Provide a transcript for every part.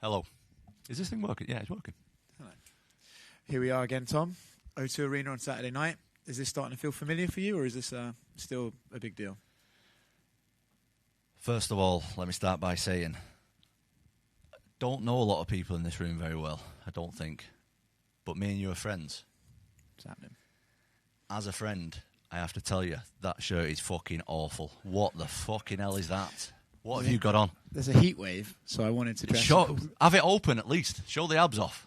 Hello. Is this thing working? Yeah, it's working. Hello. Here we are again, Tom. O2 Arena on Saturday night. Is this starting to feel familiar for you, or is this still a big deal? First of all, let me start by saying, I don't know a lot of people in this room very well, I don't think. But me and you are friends. What's happening? As a friend, I have to tell you, that shirt is fucking awful. What the fucking hell is that? What have you got on? There's a heat wave, so I wanted to dress. Have it open at least. Show the abs off.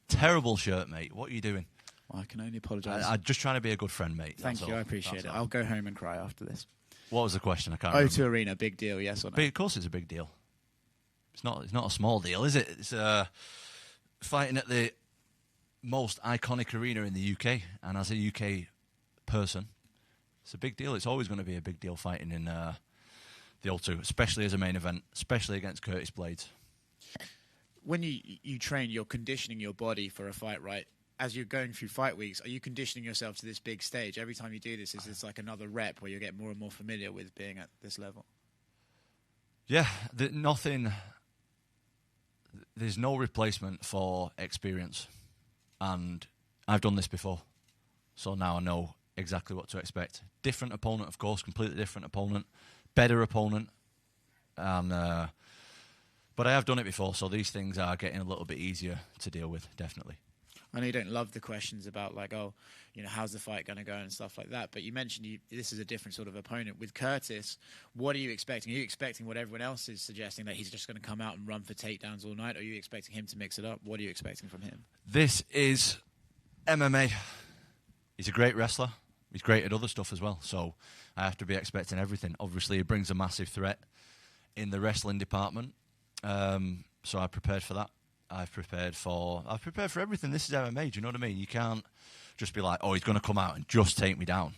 Terrible shirt, mate. What are you doing? Well, I can only apologise. I'm just trying to be a good friend, mate. Thank you, I appreciate it. I'll go home and cry after this. What was the question? I can't O2 remember. Arena, big deal, yes or no? Of course it's a big deal. It's not a small deal, is it? It's fighting at the most iconic arena in the UK, and as a UK person, it's a big deal. It's always going to be a big deal fighting in the O2, especially as a main event, especially against Curtis Blades. When you train, you're conditioning your body for a fight, right? As you're going through fight weeks, are you conditioning yourself to this big stage? Every time you do this, is this like another rep where you get more and more familiar with being at this level? Yeah, there's no replacement for experience. And I've done this before, so now I know exactly what to expect. Different opponent, of course, completely different opponent, better opponent. And but I have done it before, so these things are getting a little bit easier to deal with, definitely. I know you don't love the questions about, like, oh, you know, how's the fight going to go and stuff like that, but you mentioned this is a different sort of opponent. With Curtis, what are you expecting? Are you expecting what everyone else is suggesting, that he's just going to come out and run for takedowns all night? Or are you expecting him to mix it up? What are you expecting from him? This is MMA. He's a great wrestler. He's great at other stuff as well, so I have to be expecting everything. Obviously, he brings a massive threat in the wrestling department, so I prepared for that. I've prepared for everything. This is MMA, do you know what I mean? You can't just be like, oh, he's going to come out and just take me down.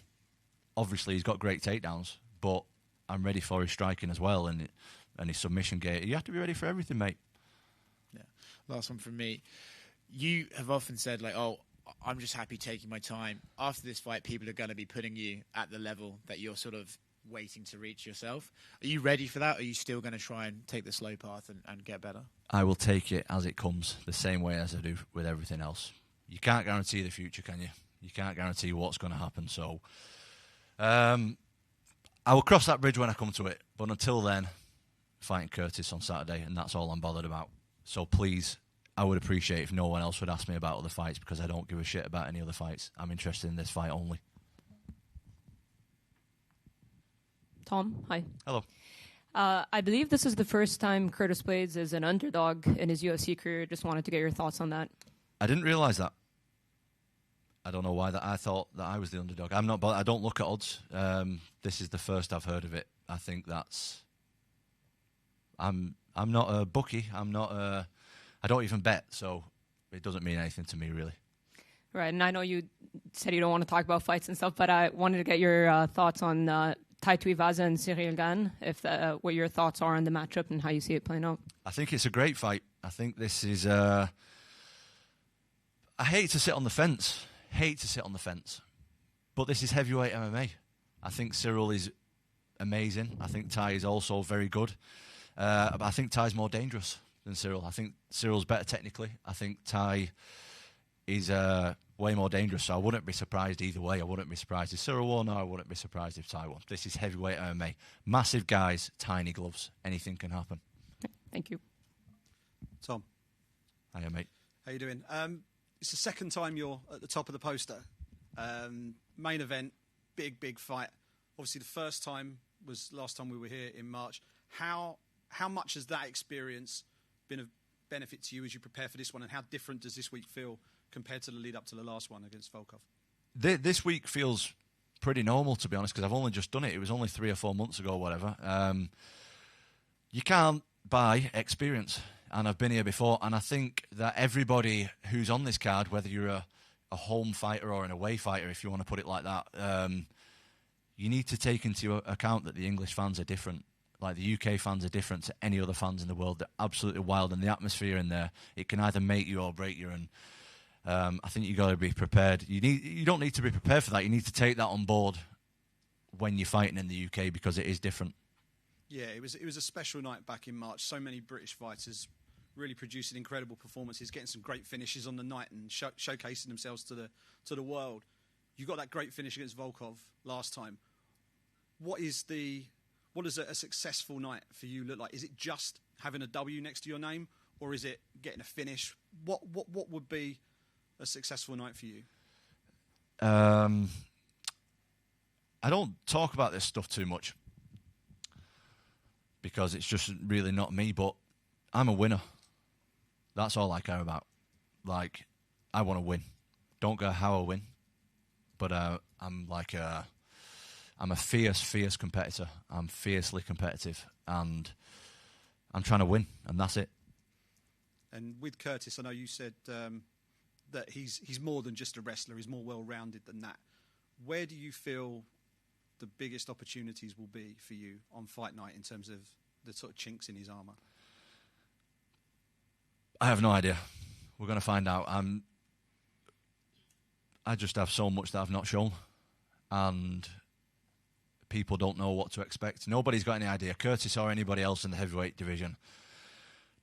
Obviously, he's got great takedowns, but I'm ready for his striking as well, and his submission gate. You have to be ready for everything, mate. Yeah. Last one from me. You have often said, like, oh, I'm just happy taking my time. After this fight, people are going to be putting you at the level that you're sort of waiting to reach yourself. Are you ready for that? Or are you still going to try and take the slow path and get better? I will take it as it comes, the same way as I do with everything else. You can't guarantee the future, can you? You can't guarantee what's going to happen. So I will cross that bridge when I come to it. But until then, fighting Curtis on Saturday, and that's all I'm bothered about. So please, I would appreciate if no one else would ask me about other fights, because I don't give a shit about any other fights. I'm interested in this fight only. Tom, hi. Hello. I believe this is the first time Curtis Blades is an underdog in his UFC career. Just wanted to get your thoughts on that. I didn't realise that. I don't know why I thought that I was the underdog. I'm not. I don't look at odds. This is the first I've heard of it. I think that's. I'm not a bookie. I'm not a. I don't even bet, so it doesn't mean anything to me, really. Right, and I know you said you don't want to talk about fights and stuff, but I wanted to get your thoughts on Tai Tuivasa and Cyril Gane, what your thoughts are on the matchup and how you see it playing out. I think it's a great fight. I think this is... I hate to sit on the fence. But this is heavyweight MMA. I think Cyril is amazing. I think Tai is also very good. But I think Tai's more dangerous than Cyril. I think Cyril's better technically. I think Tai is way more dangerous, so I wouldn't be surprised either way. I wouldn't be surprised if Cyril won, or I wouldn't be surprised if Tai won. This is heavyweight MMA. Massive guys, tiny gloves. Anything can happen. Thank you. Tom. Hiya, mate. How you doing? It's the second time you're at the top of the poster. Main event, big fight. Obviously, the first time was last time we were here in March. How much has that experience been of benefit to you as you prepare for this one, and how different does this week feel compared to the lead up to the last one against Volkov? This week feels pretty normal, to be honest, because I've only just done it. It was only 3 or 4 months ago, whatever. You can't buy experience, and I've been here before, and I think that everybody who's on this card, whether you're a home fighter or an away fighter, if you want to put it like that, you need to take into account that the English fans are different. Like, the UK fans are different to any other fans in the world. They're absolutely wild, and the atmosphere in there, it can either make you or break you. And I think you got to be prepared. You don't need to be prepared for that. You need to take that on board when you're fighting in the UK, because it is different. Yeah, it was a special night back in March. So many British fighters really producing incredible performances, getting some great finishes on the night and showcasing themselves to the world. You got that great finish against Volkov last time. What does a successful night for you look like? Is it just having a W next to your name, or is it getting a finish? What would be a successful night for you? I don't talk about this stuff too much because it's just really not me, but I'm a winner. That's all I care about. Like, I want to win. Don't care how I win, but I'm a fierce competitor. I'm fiercely competitive, and I'm trying to win, and that's it. And with Curtis, I know you said that he's more than just a wrestler. He's more well-rounded than that. Where do you feel the biggest opportunities will be for you on fight night in terms of the sort of chinks in his armour? I have no idea. We're going to find out. I just have so much that I've not shown, and people don't know what to expect. Nobody's got any idea. Curtis or anybody else in the heavyweight division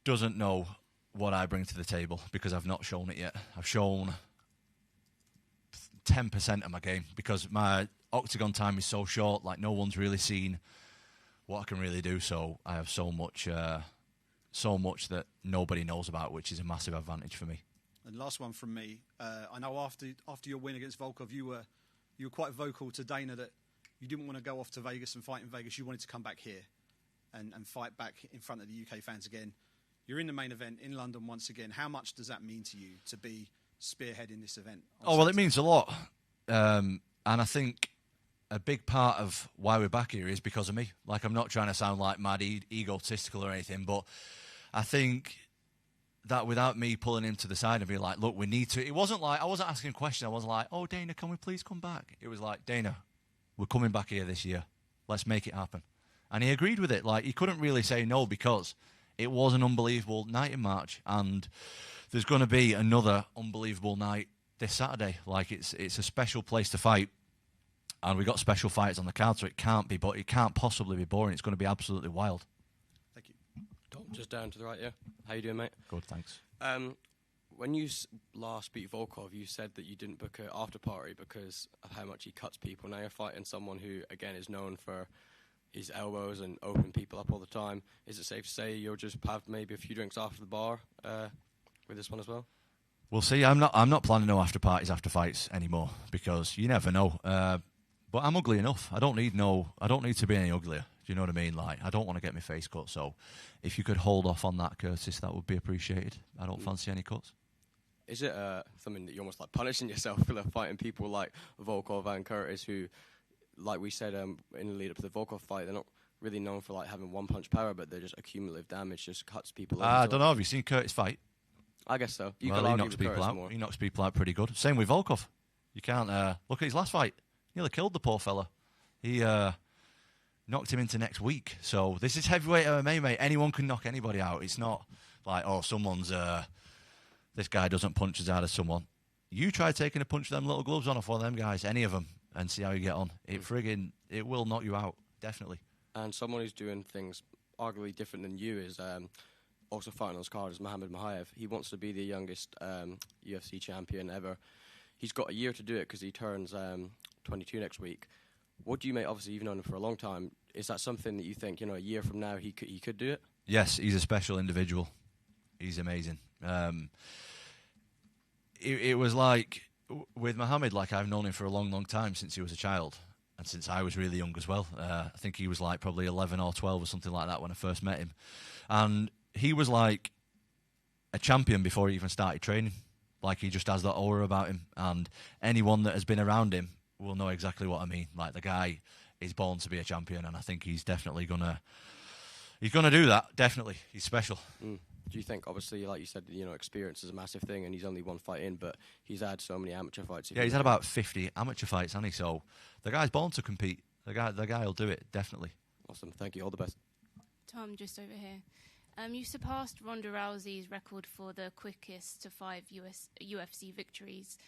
doesn't know what I bring to the table because I've not shown it yet. I've shown 10% of my game because my octagon time is so short. Like, no one's really seen what I can really do. So I have so much that nobody knows about, which is a massive advantage for me. And last one from me. I know after your win against Volkov, you were quite vocal to Dana that you didn't want to go off to Vegas and fight in Vegas. You wanted to come back here and fight back in front of the UK fans again. You're in the main event in London once again. How much does that mean to you to be spearheading this event? Oh, well, it means a lot. And I think a big part of why we're back here is because of me. Like, I'm not trying to sound like mad egotistical or anything, but I think that without me pulling him to the side and being like, look, we need to... It wasn't like... I wasn't asking questions. I wasn't like, oh, Dana, can we please come back? It was like, Dana, we're coming back here this year. Let's make it happen. And he agreed with it. Like, he couldn't really say no because it was an unbelievable night in March, and there's going to be another unbelievable night this Saturday. Like, it's a special place to fight, and we got special fights on the card, so it can't possibly be boring. It's going to be absolutely wild. Thank you. Tom, just down to the right, yeah. How you doing, mate? Good, thanks. When you last beat Volkov, you said that you didn't book an after party because of how much he cuts people. Now you're fighting someone who, again, is known for his elbows and opening people up all the time. Is it safe to say you'll just have maybe a few drinks after the bar with this one as well? We'll see. I'm not planning no after parties after fights anymore because you never know. But I'm ugly enough. I don't need to be any uglier. Do you know what I mean? Like, I don't want to get my face cut. So if you could hold off on that, Curtis, that would be appreciated. I don't fancy any cuts. Is it something that you're almost like punishing yourself for fighting people like Volkov and Curtis who, like we said in the lead up to the Volkov fight, they're not really known for like having one punch power, but they're just accumulative damage, just cuts people. I don't know. Have you seen Curtis fight? I guess so. He knocks people out. More. He knocks people out pretty good. Same with Volkov. You can't look at his last fight. Nearly killed the poor fella. He knocked him into next week. So this is heavyweight MMA, mate. Anyone can knock anybody out. It's not like, oh, someone's this guy doesn't punch as hard as someone. You try taking a punch of them little gloves on off one of them guys, any of them, and see how you get on. It will knock you out, definitely. And someone who's doing things arguably different than you is also fighting on his card is Mohammed Mohayev. He wants to be the youngest UFC champion ever. He's got a year to do it because he turns 22 next week. What do you make? Obviously, you've known him for a long time. Is that something that you think, a year from now he could do it? Yes, he's a special individual. He's amazing. It was like with Mohammed, like I've known him for a long, long time since he was a child and since I was really young as well. I think he was like probably 11 or 12 or something like that when I first met him. And he was like a champion before he even started training. Like, he just has that aura about him. And anyone that has been around him will know exactly what I mean. Like, the guy is born to be a champion, and I think he's definitely gonna do that. Definitely. He's special. Do you think, obviously, like you said, experience is a massive thing, and he's only one fight in, but he's had so many amateur fights. Yeah, he's had about 50 amateur fights, hasn't he? So the guy's born to compete. The guy will do it, definitely. Awesome. Thank you. All the best. Tom, just over here. You surpassed Ronda Rousey's record for the quickest to 5 UFC victories.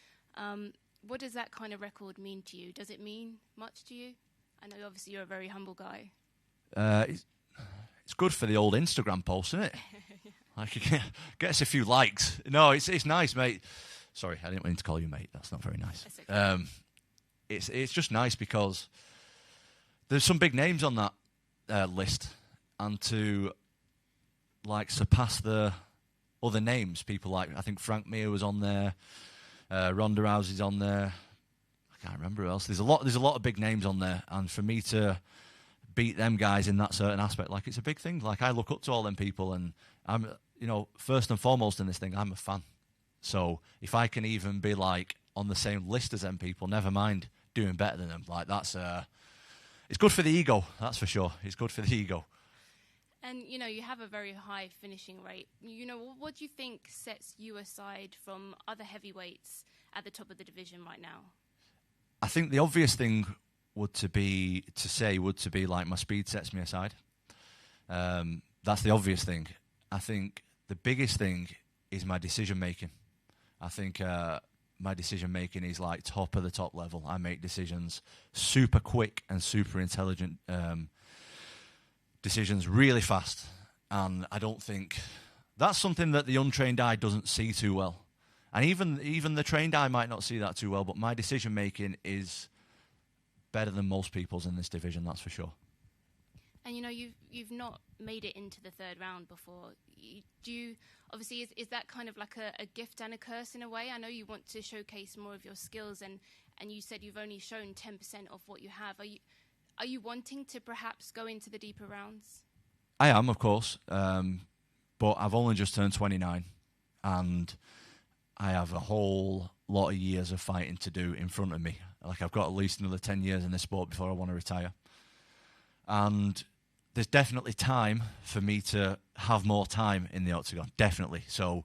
What does that kind of record mean to you? Does it mean much to you? I know, obviously, you're a very humble guy. It's good for the old Instagram post, isn't it? Like, get us a few likes. No, it's nice, mate. Sorry, I didn't mean to call you mate. That's not very nice. Okay. It's just nice because there's some big names on that list, and to like surpass the other names, people like, I think Frank Mir was on there, Ronda Rousey's on there. I can't remember who else. There's a lot of big names on there, and for me to beat them guys in that certain aspect, like, it's a big thing. Like, I look up to all them people, and I'm, first and foremost in this thing, I'm a fan. So if I can even be like on the same list as them people, never mind doing better than them. Like, that's it's good for the ego. That's for sure. It's good for the ego. And, you have a very high finishing rate. What do you think sets you aside from other heavyweights at the top of the division right now? I think the obvious thing would to be like, my speed sets me aside. That's the obvious thing. I think the biggest thing is my decision making. I think my decision making is like top of the top level. I make decisions super quick and super intelligent decisions really fast, and I don't think that's something that the untrained eye doesn't see too well. And even the trained eye might not see that too well, but my decision making is better than most people's in this division, that's for sure. And you've not made it into the third round before. Obviously is that kind of like a gift and a curse in a way? I know you want to showcase more of your skills, and you said you've only shown 10% of what you have. Are you wanting to perhaps go into the deeper rounds? I am, of course, but I've only just turned 29, and I have a whole lot of years of fighting to do in front of me. Like, I've got at least another 10 years in this sport before I want to retire. And there's definitely time for me to have more time in the octagon, definitely. So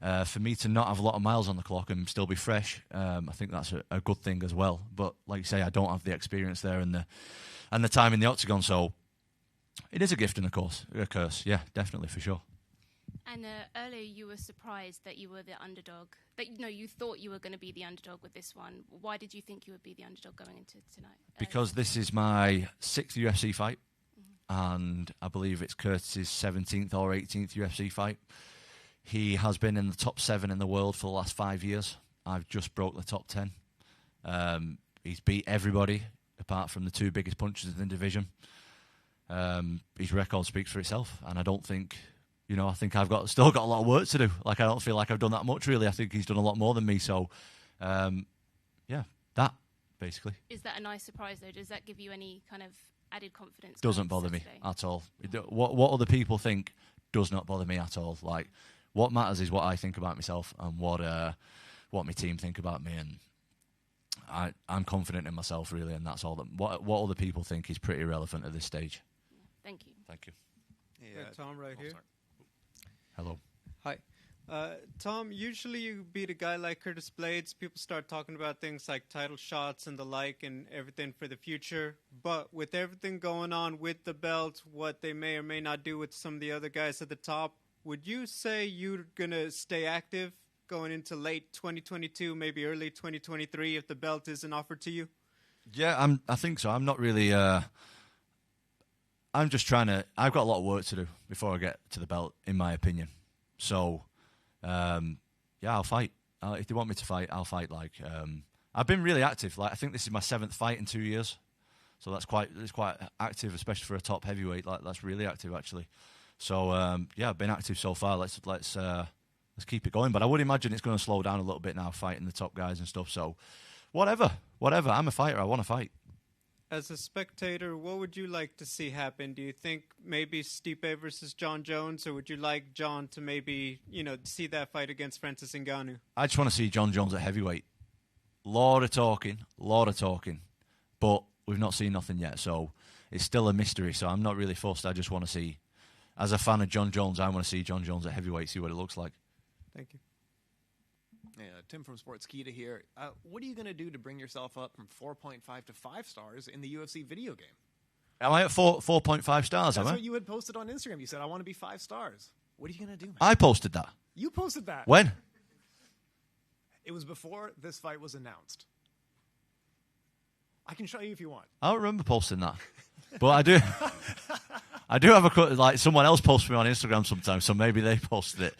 for me to not have a lot of miles on the clock and still be fresh, I think that's a good thing as well. But like you say, I don't have the experience there and the time in the octagon, so it is a gift and a curse. Yeah, definitely, for sure. And earlier you were surprised that you were the underdog. That you thought you were going to be the underdog with this one. Why did you think you would be the underdog going into tonight? Because this is my 6th UFC fight, and I believe it's Curtis's 17th or 18th UFC fight. He has been in the top 7 in the world for the last 5 years. I've just broke the top 10. He's beat everybody apart from the 2 biggest punchers in the division. His record speaks for itself, and I don't think... I think I've still got a lot of work to do. Like, I don't feel like I've done that much, really. I think he's done a lot more than me. So, that, basically. Is that a nice surprise, though? Does that give you any kind of added confidence? Doesn't bother me at all. What other people think does not bother me at all. Like, what matters is what I think about myself and what my team think about me. And I'm confident in myself, really, and that's all. What other people think is pretty irrelevant at this stage. Thank you. Thank you. Yeah, Tom right here. Sorry. Hello. Hi. Tom, usually you beat a guy like Curtis Blades, people start talking about things like title shots and the like and everything for the future. But with everything going on with the belt, what they may or may not do with some of the other guys at the top, would you say you're going to stay active going into late 2022, maybe early 2023 if the belt isn't offered to you? Yeah, I think so. I'm not really... I'm just trying to... I've got a lot of work to do before I get to the belt, in my opinion. So, I'll fight. If they want me to fight, I'll fight. Like, I've been really active. Like, I think this is my 7th fight in 2 years. So it's quite active, especially for a top heavyweight. Like, that's really active, actually. So, I've been active so far. Let's keep it going. But I would imagine it's going to slow down a little bit now, fighting the top guys and stuff. So, whatever. I'm a fighter. I want to fight. As a spectator, what would you like to see happen? Do you think maybe Stipe versus John Jones, or would you like John to maybe, see that fight against Francis Ngannou? I just want to see John Jones at heavyweight. Lot of talking, but we've not seen nothing yet, so it's still a mystery, so I'm not really fussed. I just want to see, as a fan of John Jones, I want to see John Jones at heavyweight, see what it looks like. Thank you. Yeah, Tim from Sportskeeda here. What are you going to do to bring yourself up from 4.5 to 5 stars in the UFC video game? Am I at 4.5 stars, That's am I? what you had posted on Instagram. You said, I want to be 5 stars. What are you going to do, man? I posted that. You posted that. When? It was before this fight was announced. I can show you if you want. I don't remember posting that. But I do. I do have like someone else posts me on Instagram sometimes, so maybe they posted it.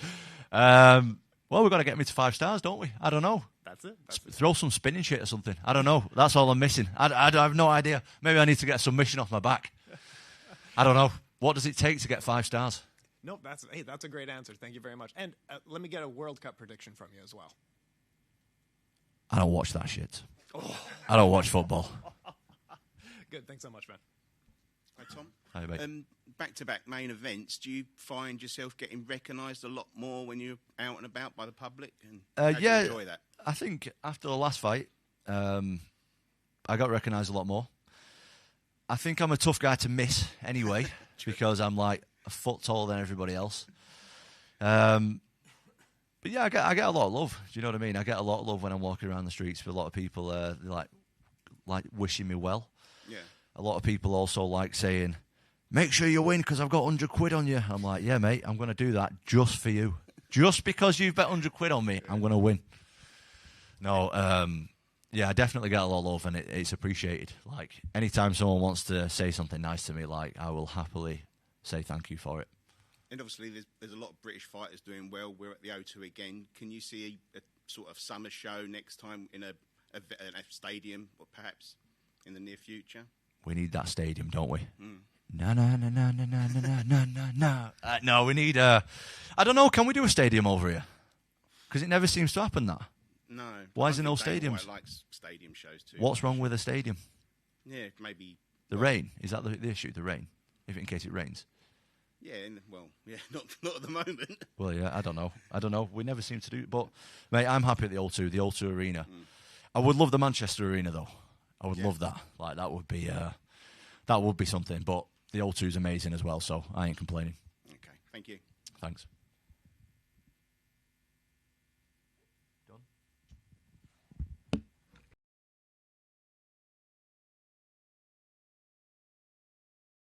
Well, we've got to get me to 5 stars, don't we? I don't know. That's it. Throw some spinning shit or something. I don't know. That's all I'm missing. I have no idea. Maybe I need to get a submission off my back. I don't know. What does it take to get 5 stars? Nope, that's a great answer. Thank you very much. And let me get a World Cup prediction from you as well. I don't watch that shit. I don't watch football. Good. Thanks so much, man. Hi, Tom. Hi, mate. Back-to-back main events, do you find yourself getting recognised a lot more when you're out and about by the public? And how do you enjoy that? I think after the last fight, I got recognised a lot more. I think I'm a tough guy to miss anyway, because I'm like a foot taller than everybody else. But yeah, I get a lot of love. Do you know what I mean? I get a lot of love when I'm walking around the streets with a lot of people like wishing me well. Yeah. A lot of people also like saying, make sure you win because I've got 100 quid on you. I'm like, yeah, mate, I'm going to do that just for you. Just because you've bet 100 quid on me, I'm going to win. No, yeah, I definitely get a lot of love and it's appreciated. Like, anytime someone wants to say something nice to me, like, I will happily say thank you for it. And obviously there's a lot of British fighters doing well. We're at the O2 again. Can you see a sort of summer show next time in an F stadium or perhaps in the near future? We need that stadium, don't we? Mm. No, we need I don't know, can we do a stadium over here? Because it never seems to happen, that. No. Why is there no Dana stadiums? White likes stadium shows too. What's wrong with a stadium? Yeah, maybe The rain? Is that the issue, the rain? If in case it rains? Yeah, not at the moment. Well, yeah, I don't know. We never seem to do it. But, mate, I'm happy at the O2 Arena. Mm. I would love the Manchester Arena, though. I would love that. Like, that would be something. But the O2 is amazing as well, so I ain't complaining. Okay, thank you. Thanks.